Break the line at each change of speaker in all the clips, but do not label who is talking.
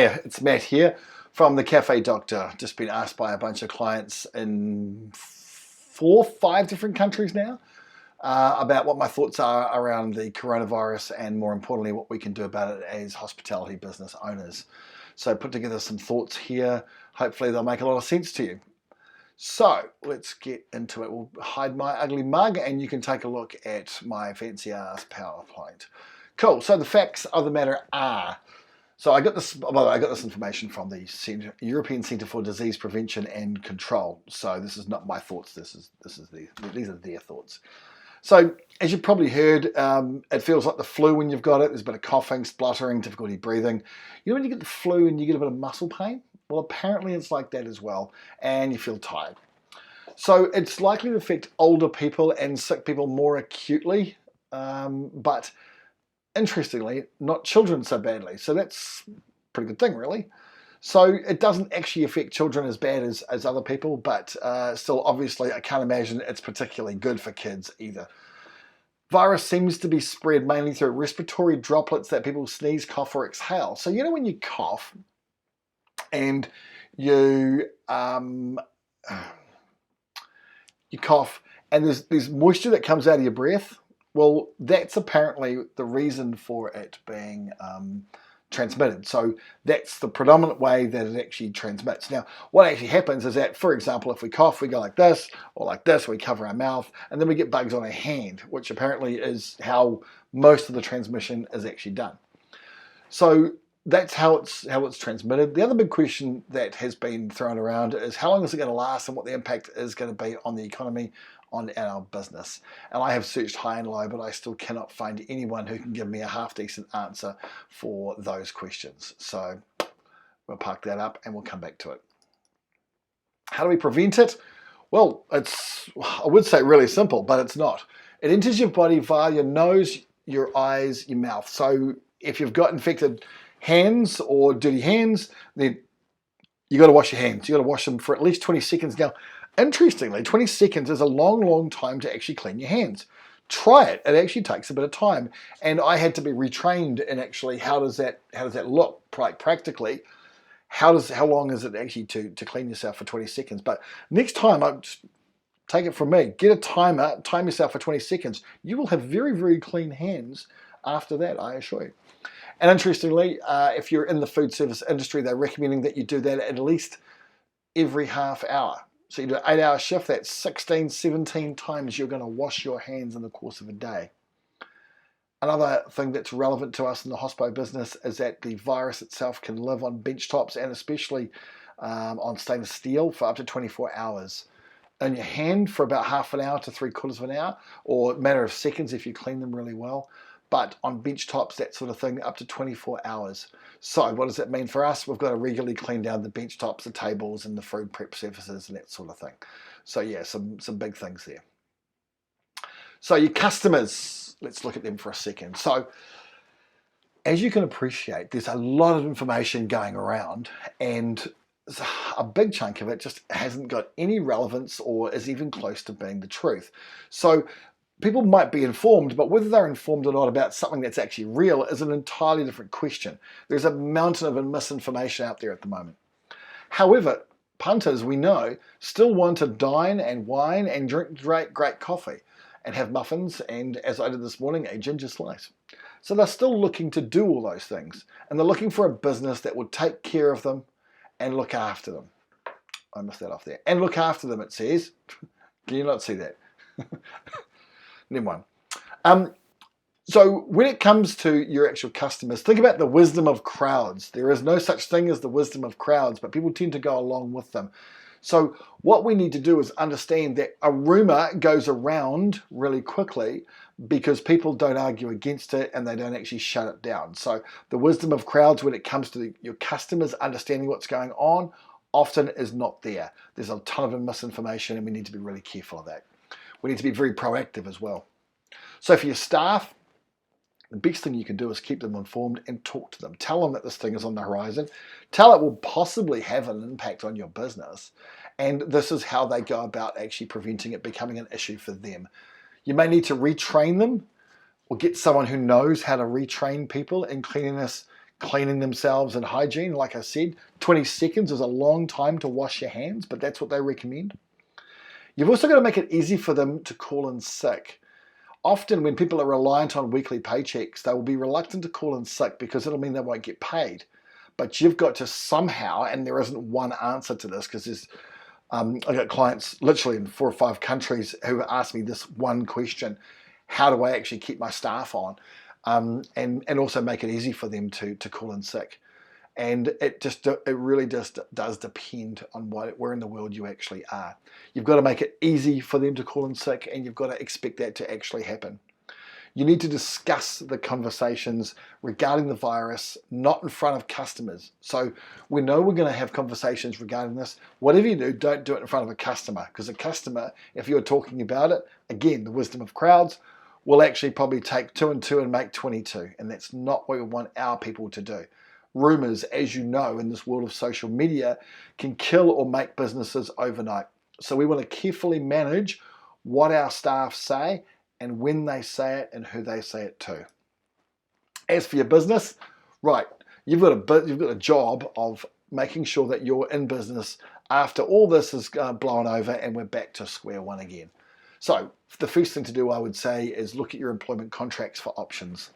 Yeah, it's Matt here from the Cafe Doctor. Just been asked by a bunch of clients in 4, 5 different countries now about what my thoughts are around the coronavirus and more importantly what we can do about it as hospitality business owners. So put together some thoughts here. Hopefully they'll make a lot of sense to you. So let's get into it. We'll hide my ugly mug and you can take a look at my fancy ass PowerPoint. Cool, so the facts of the matter are, so I got this information from the European Centre for Disease Prevention and Control. So this is not my thoughts. These are their thoughts. So as you've probably heard, it feels like the flu when you've got it. There's a bit of coughing, spluttering, difficulty breathing. You know when you get the flu and you get a bit of muscle pain? Well, apparently it's like that as well, and you feel tired. So it's likely to affect older people and sick people more acutely, but interestingly, not children so badly. So that's a pretty good thing, really. So it doesn't actually affect children as bad as other people, but still, obviously, I can't imagine it's particularly good for kids either. Virus seems to be spread mainly through respiratory droplets that people sneeze, cough, or exhale. So you know when you cough and you cough and there's moisture that comes out of your breath. Well, that's apparently the reason for it being transmitted. So that's the predominant way that it actually transmits. Now, what actually happens is that, for example, if we cough, we go like this, or like this, we cover our mouth, and then we get bugs on our hand, which apparently is how most of the transmission is actually done. So that's how it's transmitted. The other big question that has been thrown around is how long is it going to last and what the impact is going to be on the economy, on our business. And I have searched high and low, but I still cannot find anyone who can give me a half decent answer for those questions. So we'll park that up and we'll come back to it. How do we prevent it? Well, it's, I would say really simple, but it's not. It enters your body via your nose, your eyes, your mouth. So if you've got infected hands or dirty hands, then you got to wash your hands. You got to wash them for at least 20 seconds. Now, interestingly, 20 seconds is a long, long time to actually clean your hands. Try it. It actually takes a bit of time. And I had to be retrained in actually how does that look practically. How long is it actually to clean yourself for 20 seconds? But next time, I just take it from me. Get a timer, time yourself for 20 seconds. You will have very, very clean hands after that, I assure you. And interestingly, if you're in the food service industry, they're recommending that you do that at least every half hour. So you do an 8-hour shift, that's 16, 17 times you're going to wash your hands in the course of a day. Another thing that's relevant to us in the hospo business is that the virus itself can live on bench tops and especially on stainless steel for up to 24 hours. In your hand for about half an hour to 3/4 of an hour, or a matter of seconds if you clean them really well. But on bench tops, that sort of thing, up to 24 hours. So what does that mean for us? We've got to regularly clean down the bench tops, the tables, and the food prep surfaces and that sort of thing. So yeah, some big things there. So your customers, let's look at them for a second. So as you can appreciate, there's a lot of information going around and a big chunk of it just hasn't got any relevance or is even close to being the truth. So people might be informed, but whether they're informed or not about something that's actually real is an entirely different question. There's a mountain of misinformation out there at the moment. However, punters, we know, still want to dine and wine and drink great coffee and have muffins and, as I did this morning, a ginger slice. So they're still looking to do all those things, and they're looking for a business that will take care of them and look after them. I missed that off there. And look after them, it says. Can you not see that? Never mind. So when it comes to your actual customers, think about the wisdom of crowds. There is no such thing as the wisdom of crowds, but people tend to go along with them. So what we need to do is understand that a rumor goes around really quickly because people don't argue against it and they don't actually shut it down. So the wisdom of crowds when it comes to your customers understanding what's going on often is not there. There's a ton of misinformation and we need to be really careful of that. We need to be very proactive as well. So for your staff, the best thing you can do is keep them informed and talk to them. Tell them that this thing is on the horizon. Tell it will possibly have an impact on your business. And this is how they go about actually preventing it becoming an issue for them. You may need to retrain them or get someone who knows how to retrain people in cleanliness, cleaning themselves and hygiene. Like I said, 20 seconds is a long time to wash your hands, but that's what they recommend. You've also got to make it easy for them to call in sick. Often when people are reliant on weekly paychecks, they will be reluctant to call in sick because it'll mean they won't get paid. But you've got to somehow, and there isn't one answer to this because there's I've got clients literally in 4 or 5 countries who have asked me this one question: how do I actually keep my staff on? And also make it easy for them to call in sick. And it really just does depend on where in the world you actually are. You've got to make it easy for them to call in sick, and you've got to expect that to actually happen. You need to discuss the conversations regarding the virus, not in front of customers. So we know we're going to have conversations regarding this. Whatever you do, don't do it in front of a customer, because a customer, if you're talking about it, again, the wisdom of crowds, will actually probably take 2 and 2 and make 22. And that's not what we want our people to do. Rumors, as you know, in this world of social media, can kill or make businesses overnight. So we want to carefully manage what our staff say and when they say it and who they say it to. As for your business, right, you've got a job of making sure that you're in business after all this is blown over and we're back to square one again. So the first thing to do, I would say, is look at your employment contracts for options.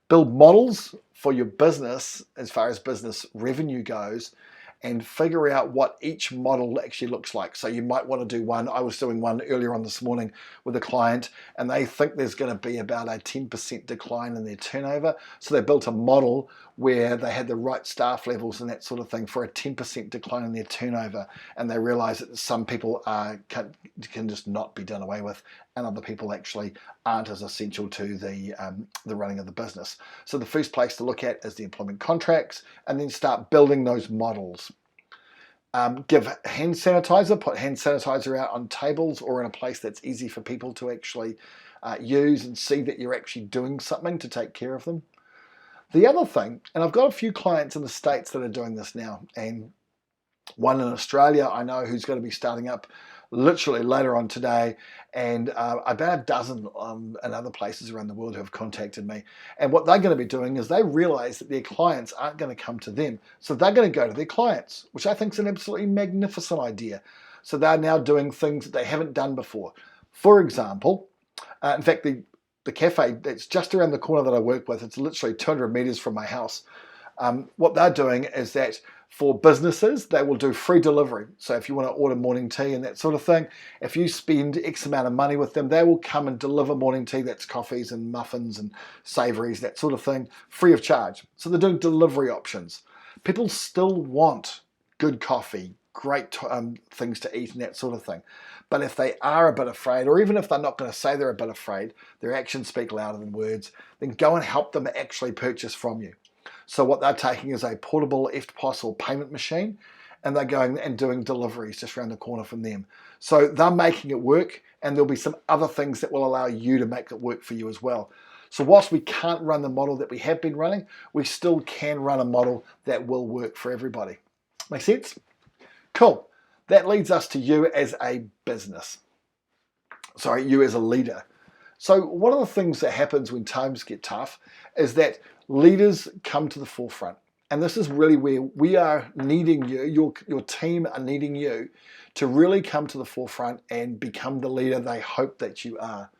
Build models for your business as far as business revenue goes, and figure out what each model actually looks like. So you might want to do one. I was doing one earlier on this morning with a client, and they think there's going to be about a 10% decline in their turnover. So they built a model where they had the right staff levels and that sort of thing for a 10% decline in their turnover. And they realized that some people can just not be done away with, and other people actually aren't as essential to the running of the business. So the first place to look at is the employment contracts, and then start building those models. Give hand sanitizer, put hand sanitizer out on tables or in a place that's easy for people to actually use, and see that you're actually doing something to take care of them. The other thing, and I've got a few clients in the States that are doing this now, and one in Australia I know who's going to be starting up literally later on today, and about a dozen in other places around the world who have contacted me. And what they're going to be doing is they realize that their clients aren't going to come to them, so they're going to go to their clients, which I think is an absolutely magnificent idea. So they're now doing things that they haven't done before. For example, in fact, the cafe that's just around the corner that I work with, it's literally 200 meters from my house. What they're doing is that for businesses, they will do free delivery. So if you want to order morning tea and that sort of thing, if you spend X amount of money with them, they will come and deliver morning tea. That's coffees and muffins and savouries, that sort of thing, free of charge. So they're doing delivery options. People still want good coffee, great things to eat and that sort of thing. But if they are a bit afraid, or even if they're not going to say they're a bit afraid, their actions speak louder than words, then go and help them actually purchase from you. So what they're taking is a portable EFTPOS or payment machine, and they're going and doing deliveries just around the corner from them. So they're making it work, and there'll be some other things that will allow you to make it work for you as well. So whilst we can't run the model that we have been running, we still can run a model that will work for everybody. Make sense? Cool. That leads us to you as a business. Sorry, you as a leader. So one of the things that happens when times get tough is that leaders come to the forefront. And this is really where we are needing you, your team are needing you to really come to the forefront and become the leader they hope that you are.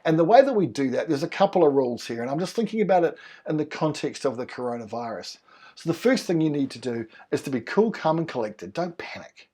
And the way that we do that, there's a couple of rules here, and I'm just thinking about it in the context of the coronavirus. So the first thing you need to do is to be cool, calm, and collected. Don't panic.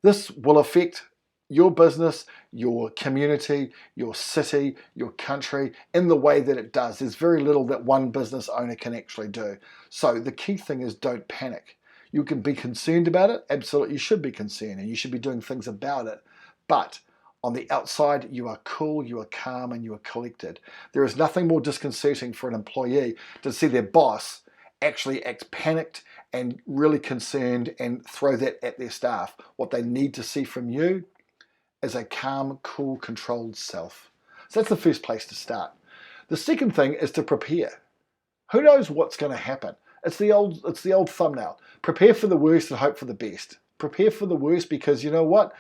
This will affect your business, your community, your city, your country in the way that it does. There's very little that one business owner can actually do. So the key thing is don't panic. You can be concerned about it. Absolutely, you should be concerned and you should be doing things about it. But on the outside, you are cool, you are calm, and you are collected. There is nothing more disconcerting for an employee to see their boss actually act panicked and really concerned and throw that at their staff. What they need to see from you is a calm, cool, controlled self. So that's the first place to start. The second thing is to prepare. Who knows what's going to happen? It's the old thumbnail. Prepare for the worst and hope for the best. Prepare for the worst because you know what?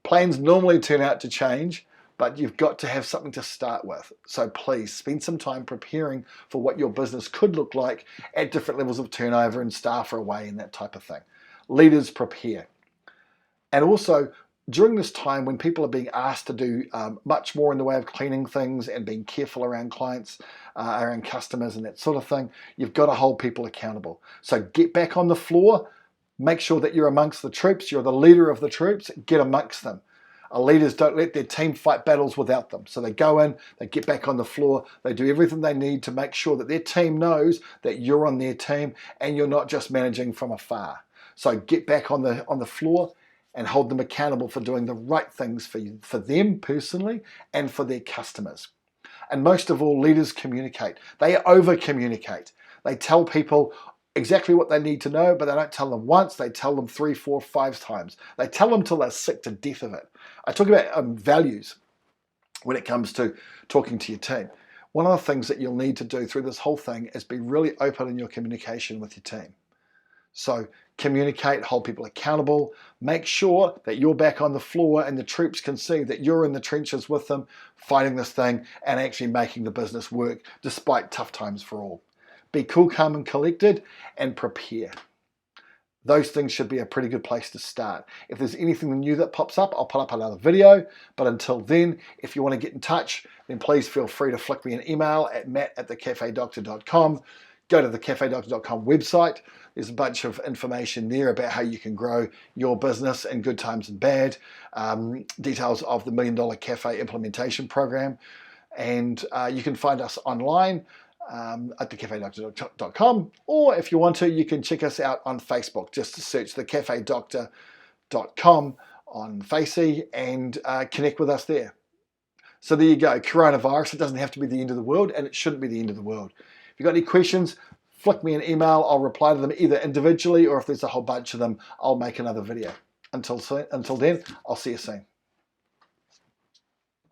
Plans normally turn out to change, but you've got to have something to start with. So please spend some time preparing for what your business could look like at different levels of turnover and staff are away and that type of thing. Leaders prepare. And also, during this time when people are being asked to do much more in the way of cleaning things and being careful around clients, around customers and that sort of thing, you've got to hold people accountable. So get back on the floor, make sure that you're amongst the troops, you're the leader of the troops, get amongst them. Leaders don't let their team fight battles without them. So they go in, they get back on the floor, they do everything they need to make sure that their team knows that you're on their team and you're not just managing from afar. So get back on the floor and hold them accountable for doing the right things for them personally and for their customers. And most of all, leaders communicate. They over-communicate. They tell people exactly what they need to know, but they don't tell them once, they tell them 3, 4, 5 times. They tell them till they're sick to death of it. I talk about values when it comes to talking to your team. One of the things that you'll need to do through this whole thing is be really open in your communication with your team. So communicate, hold people accountable, make sure that you're back on the floor and the troops can see that you're in the trenches with them, fighting this thing and actually making the business work despite tough times for all. Be cool, calm and collected and prepare. Those things should be a pretty good place to start. If there's anything new that pops up, I'll put up another video. But until then, if you want to get in touch, then please feel free to flick me an email at matt@thecafedoctor.com. Go to the cafedoctor.com website. There's a bunch of information there about how you can grow your business in good times and bad. Details of the $1 Million Cafe implementation program. And you can find us online at thecafedoctor.com, or if you want to, you can check us out on Facebook. Just search thecafedoctor.com on Facey and connect with us there. So there you go, coronavirus. It doesn't have to be the end of the world, and it shouldn't be the end of the world. If you've got any questions, flick me an email. I'll reply to them either individually, or if there's a whole bunch of them, I'll make another video. Until then, I'll see you soon.